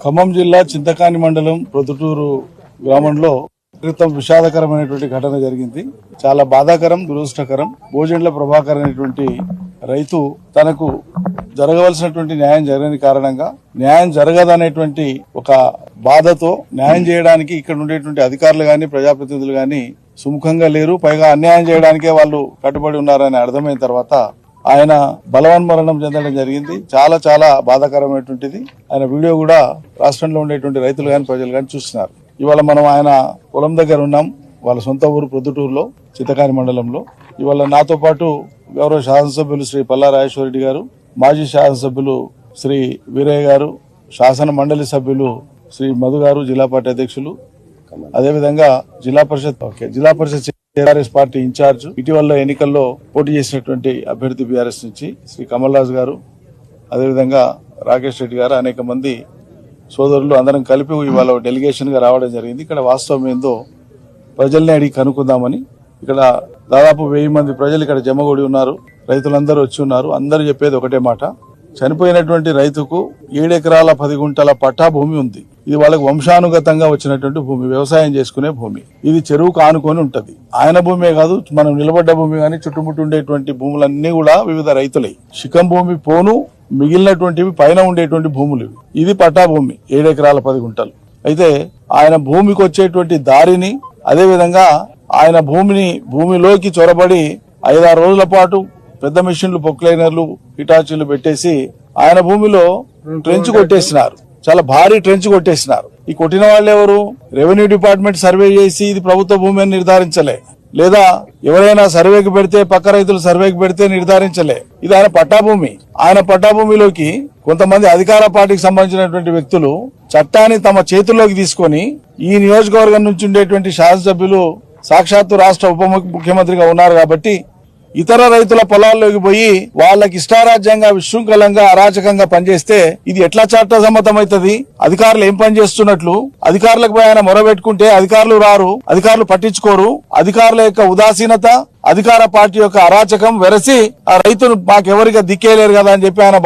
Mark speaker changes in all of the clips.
Speaker 1: ఖమ్మం జిల్లా చింతకాని మండలం ప్రొద్దుటూరు గ్రామంలో క్రితం విషాదకరమైనటువంటి ఘటన జరిగింది. చాలా బాధాకరం, దురదృష్టకరం. భోజండ్ల ప్రభాకర్ అనేటువంటి రైతు తనకు జరగవలసినటువంటి న్యాయం జరగని కారణంగా న్యాయం జరగదనేటువంటి ఒక బాధతో న్యాయం చేయడానికి ఇక్కడ ఉండేటువంటి అధికారులు గాని ప్రజాప్రతినిధులు గాని సుముఖంగా లేరు. పైగా అన్యాయం చేయడానికే వాళ్ళు కట్టుబడి ఉన్నారని అర్థమైన తర్వాత ఆయన బలవన్మరణం చెందడం జరిగింది. చాలా చాలా బాధాకరమైనటువంటిది. ఆయన వీడియో కూడా రాష్ట్రంలో ఉండేటువంటి రైతులు గాని ప్రజలు గాని చూస్తున్నారు. ఇవాళ మనం ఆయన పొలం దగ్గర ఉన్నాం. వాళ్ళ సొంత ఊరు ప్రొద్దుటూరులో చింతకాని మండలంలో. ఇవాళ నాతో పాటు గౌరవ శాసనసభ్యులు శ్రీ పల్లా రాజేశ్వరరెడ్డి గారు, మాజీ శాసనసభ్యులు శ్రీ వీరయ్య గారు, శాసన మండలి సభ్యులు శ్రీ మధు గారు, జిల్లా పార్టీ అధ్యక్షులు, అదేవిధంగా జిల్లా పరిషత్ టీఆర్ఎస్ పార్టీ ఇన్ఛార్జ్, ఇటీవల ఎన్నికల్లో పోటీ చేసినటువంటి అభ్యర్థి బీఆర్ఎస్ నుంచి శ్రీ కమల్ రాజు గారు, అదేవిధంగా రాకేష్ రెడ్డి గారు, అనేక మంది సోదరులు అందరం కలిపి ఇవాళ డెలిగేషన్ గా రావడం జరిగింది. ఇక్కడ వాస్తవం ఏందో ప్రజల్ని అడిగి కనుక్కుందామని. ఇక్కడ దాదాపు 1000 మంది ప్రజలు ఇక్కడ జమగూడి ఉన్నారు. రైతులందరూ వచ్చి ఉన్నారు. అందరూ చెప్పేది ఒకటే మాట, చనిపోయినటువంటి రైతుకు 7 ఎకరాల 10 గుంటల పట్టా భూమి ఉంది. ఇది వాళ్ళకు వంశానుగతంగా వచ్చినటువంటి భూమి, వ్యవసాయం చేసుకునే భూమి. ఇది చెరువుకు ఆనుకొని ఉంటది. ఆయన భూమే కాదు, మనం నిలబడ్డ భూమి కానీ చుట్టుముట్టు ఉండేటువంటి భూములన్నీ కూడా వివిధ రైతులే. శిఖం భూమి పోను, మిగిలినటువంటివి పైన ఉండేటువంటి భూములు. ఇది పట్టా భూమి 7 ఎకరాల 10 గుంటలు. అయితే ఆయన భూమికి వచ్చేటువంటి దారిని, అదేవిధంగా ఆయన భూమిలోకి చొరబడి 5-6 రోజుల పాటు పెద్ద మిషన్లు, పొక్లైనర్లు, హిటాచీలు పెట్టేసి ఆయన భూమిలో ట్రెంచ్ కొట్టేసినారు. చాలా భారీ ట్రెంచ్ కొట్టేసినారు. ఈ కొట్టిన వాళ్ళు ఎవరు? రెవెన్యూ డిపార్ట్మెంట్ సర్వే చేసి ఇది ప్రభుత్వ భూమి అని నిర్ధారించలే, లేదా ఎవరైనా సర్వేకి పెడితే, పక్క రైతులు సర్వేకి పెడితే నిర్ధారించలే. ఇది ఆయన పట్టాభూమి. ఆయన పట్టాభూమిలోకి కొంతమంది అధికార పార్టీకి సంబంధించినటువంటి వ్యక్తులు చట్టాన్ని తమ చేతుల్లోకి తీసుకొని, ఈ నియోజకవర్గం నుంచి ఉండేటువంటి శాసనసభ్యులు సాక్షాత్తు రాష్ట్ర ఉప ముఖ్యమంత్రిగా ఉన్నారు కాబట్టి ఇతర రైతుల పొలాల్లోకి పోయి వాళ్ళకి ఇష్టారాజ్యంగా, విశృంఖలంగా, అరాచకంగా పనిచేస్తే ఇది ఎట్లా చట్టసమ్మతమవుతుంది? అధికారులు ఏం పని చేస్తున్నట్లు? అధికారులకు ఆయన మొరబెట్టుకుంటే అధికారులు రారు, అధికారులు పట్టించుకోరు. అధికారుల యొక్క ఉదాసీనత, అధికార పార్టీ యొక్క అరాచకం వెరసి ఆ రైతును మాకెవరిగా దిక్కేలేరు కదా అని చెప్పి ఆయన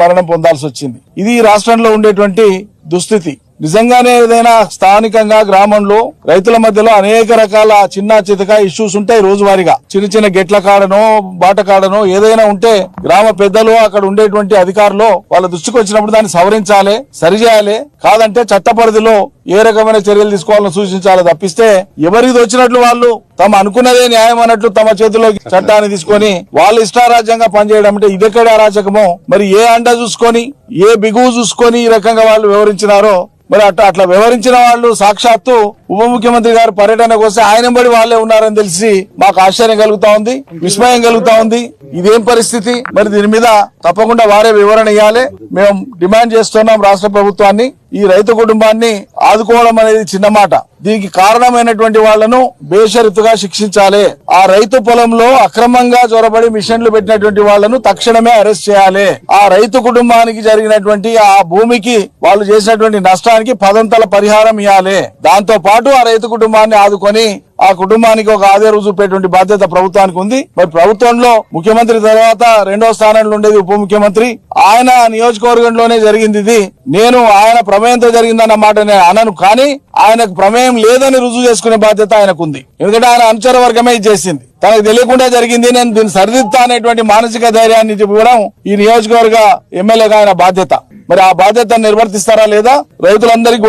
Speaker 1: మరణం పొందాల్సి వచ్చింది. ఇది రాష్ట్రంలో ఉండేటువంటి దుస్థితి. నిజంగానే ఏదైనా స్థానికంగా గ్రామంలో రైతుల మధ్యలో అనేక రకాల చిన్న చితక ఇష్యూస్ ఉంటాయి. రోజువారీగా చిన్న గెట్ల కాడనో, బాట కాడనో ఏదైనా ఉంటే గ్రామ పెద్దలు, అక్కడ ఉండేటువంటి అధికారులు వాళ్ళ దృష్టికి వచ్చినప్పుడు దాన్ని సవరించాలి, సరిచేయాలి. కాదంటే చట్ట పరిధిలో ఏ రకమైన చర్యలు తీసుకోవాలని సూచించాలి. తప్పిస్తే ఎవరికి వచ్చినట్లు వాళ్ళు తమ అనుకున్నదే న్యాయం అన్నట్లు తమ చేతిలో చట్టాన్ని తీసుకొని వాళ్ళు ఇష్టారాజ్యంగా పనిచేయడం అంటే ఇదెక్కడే అరాచకమో. మరి ఏ అండ చూసుకొని, ఏ బిగువు చూసుకొని ఈ రకంగా వాళ్ళు వివరించినారో, మరి అట్లా వివరించిన వాళ్ళు సాక్షాత్తు ఉప ముఖ్యమంత్రి గారు పర్యటనకు వస్తే ఆయన బడి వాళ్ళే ఉన్నారని తెలిసి మాకు ఆశ్చర్యం కలుగుతా ఉంది, విస్మయం కలుగుతా ఉంది. ఇదేం పరిస్థితి? మరి దీని మీద తప్పకుండా వారే వివరణ ఇవ్వాలి. మేము డిమాండ్ చేస్తున్నాం రాష్ట్ర ప్రభుత్వాన్ని. ఈ రైతు కుటుంబాన్ని ఆదుకోవడం అనేది చిన్న మాట. దీనికి కారణమైనటువంటి వాళ్లను బేషరతుగా శిక్షించాలి. ఆ రైతు పొలంలో అక్రమంగా చొరబడి మిషన్లు పెట్టినటువంటి వాళ్లను తక్షణమే అరెస్ట్ చేయాలి. ఆ రైతు కుటుంబానికి జరిగినటువంటి ఆ భూమికి వాళ్ళు చేసినటువంటి నష్టానికి 10 పరిహారం ఇవ్వాలి. దాంతో పాటు ఆ రైతు కుటుంబాన్ని ఆదుకొని ఆ కుటుంబానికి ఒక ఆధారం చూపేటువంటి బాధ్యత ప్రభుత్వానికి ఉంది. మరి ప్రభుత్వంలో ముఖ్యమంత్రి తర్వాత 2వ స్థానంలో ఉండేది ఉప ముఖ్యమంత్రి. ఆయన నియోజకవర్గంలోనే జరిగింది ఇది. నేను ఆయన ప్రమేయంతో జరిగిందన్న మాట నేను అనను, కానీ ఆయనకు ప్రమేయం లేదని రుజువు చేసుకునే బాధ్యత ఆయనకుంది. ఎందుకంటే ఆయన అనుచర వర్గమే చేసింది. తనకు తెలియకుండా జరిగింది, నేను దీన్ని సరిదిద్దా అనేటువంటి మానసిక ధైర్యాన్ని ఇవ్వడం ఈ నియోజకవర్గ ఎమ్మెల్యేగా ఆయన బాధ్యత. మరి ఆ బాధ్యతను నిర్వర్తిస్తారా లేదా? రైతులందరికీ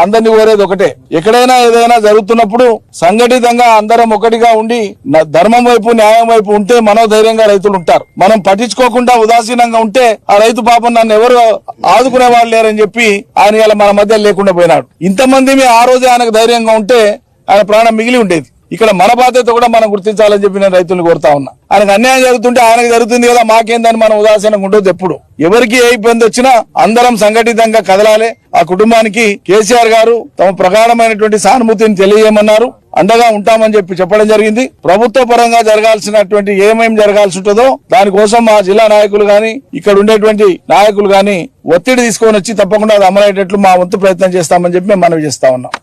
Speaker 1: అందరినీ కోరేది ఒకటే, ఎక్కడైనా ఏదైనా జరుగుతున్నప్పుడు సంఘటితంగా అందరం ఒకటిగా ఉండి ధర్మం వైపు, న్యాయం వైపు ఉంటే మనోధైర్యంగా రైతులు ఉంటారు. మనం పట్టించుకోకుండా ఉదాసీనంగా ఉంటే ఆ రైతు పాపం నన్ను ఎవరు ఆదుకునే వాళ్ళు లేరని చెప్పి ఆయన ఇలా మన మధ్య లేకుండా పోయినాడు. ఇంతమంది ఆ రోజే ఆయనకు ధైర్యంగా ఉంటే ఆయన ప్రాణం మిగిలి ఉండేది. ఇక్కడ మన బాధ్యత కూడా మనం గుర్తించాలని చెప్పి నేను రైతులను కోరుతా ఉన్నా. ఆయనకు అన్యాయం జరుగుతుంటే ఆయనకు జరుగుతుంది కదా, మాకేందని మనం ఉదాసీనంగా ఉండదు. ఎప్పుడు ఎవరికి ఏ ఇబ్బంది వచ్చినా అందరం సంఘటితంగా కదలాలి. ఆ కుటుంబానికి కేసీఆర్ గారు తమ ప్రగాఢమైనటువంటి సానుభూతిని తెలియజేయమన్నారు. అండగా ఉంటామని చెప్పడం జరిగింది. ప్రభుత్వ పరంగా జరగాల్సినటువంటి ఏమేమి జరగాల్సి ఉంటుందో దానికోసం మా జిల్లా నాయకులు గాని, ఇక్కడ ఉండేటువంటి నాయకులు గాని ఒత్తిడి తీసుకొని వచ్చి తప్పకుండా అది అమలయ్యేటట్లు మా వంతు ప్రయత్నం చేస్తామని చెప్పి మేము మనవి చేస్తా ఉన్నాం.